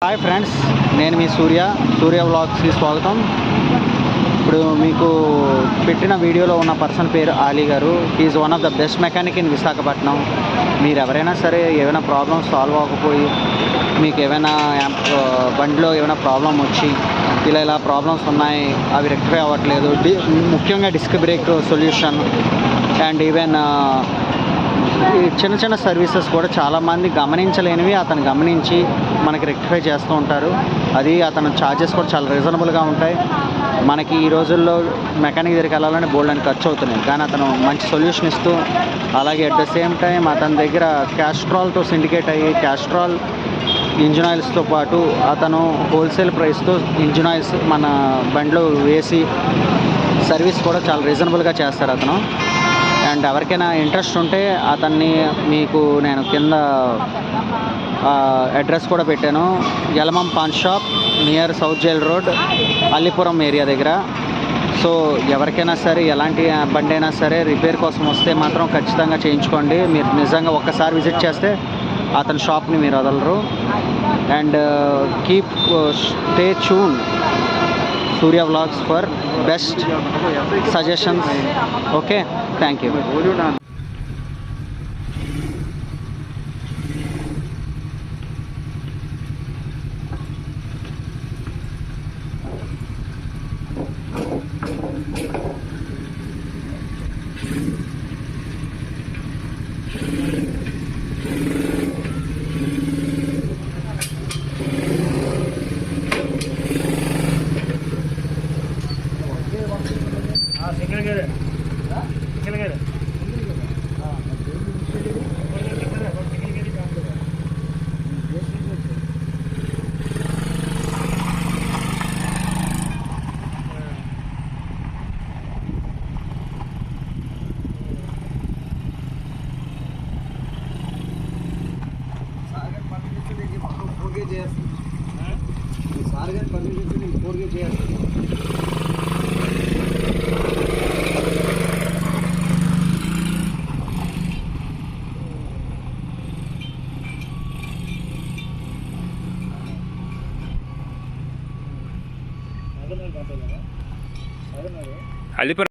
Hi friends, నేను మీ సూర్య వ్లాగ్స్కి స్వాగతం. ఇప్పుడు మీకు పెట్టిన వీడియోలో ఉన్న పర్సన్ పేరు ఆలీ గారు. Is one of the best mechanic in Visakhapatnam. మీరు ఎవరైనా సరే ఏమైనా ప్రాబ్లమ్ సాల్వ్ అవ్వకపోయి మీకు ఏమైనా బండిలో ఏమైనా ప్రాబ్లం వచ్చి ఇలా ప్రాబ్లమ్స్ ఉన్నాయి, అవి రెక్టిఫై అవ్వట్లేదు, ముఖ్యంగా disc brake solution and even ఈ చిన్న చిన్న సర్వీసెస్ కూడా చాలామంది గమనించలేనివి అతను గమనించి మనకి రెక్టిఫై చేస్తూ ఉంటారు. అది అతను ఛార్జెస్ కూడా చాలా రీజనబుల్గా ఉంటాయి. మనకి ఈ రోజుల్లో మెకానిక్ దగ్గరికి వెళ్ళాలని బోల్డ్ అని ఖర్చు అవుతున్నాయి, కానీ అతను మంచి సొల్యూషన్ ఇస్తూ, అలాగే అట్ ద సేమ్ టైం అతని దగ్గర క్యాస్ట్రాల్తో సిండికేట్ అయ్యి క్యాస్ట్రాల్ ఇంజిన్ ఆయిల్స్తో పాటు అతను హోల్సేల్ ప్రైస్తో ఇంజిన్ ఆయిల్స్ మన బండిలో వేసి సర్వీస్ కూడా చాలా రీజనబుల్గా చేస్తారు అతను. అండ్ ఎవరికైనా ఇంట్రెస్ట్ ఉంటే అతన్ని మీకు నేను కింద అడ్రస్ కూడా పెట్టాను. Yalamam paan shop near south jail road, Allipuram area దగ్గర. సో ఎవరికైనా సరే ఎలాంటి బండి అయినా సరే రిపేర్ కోసం వస్తే మాత్రం ఖచ్చితంగా చేయించుకోండి. మీరు నిజంగా ఒక్కసారి విజిట్ చేస్తే అతని షాప్ని మీరు వదలరు. And keep stay tune Surya Vlogs for best suggestions. Okay, thank you. Sir permission 4G చేయాలి. అల్లిపురం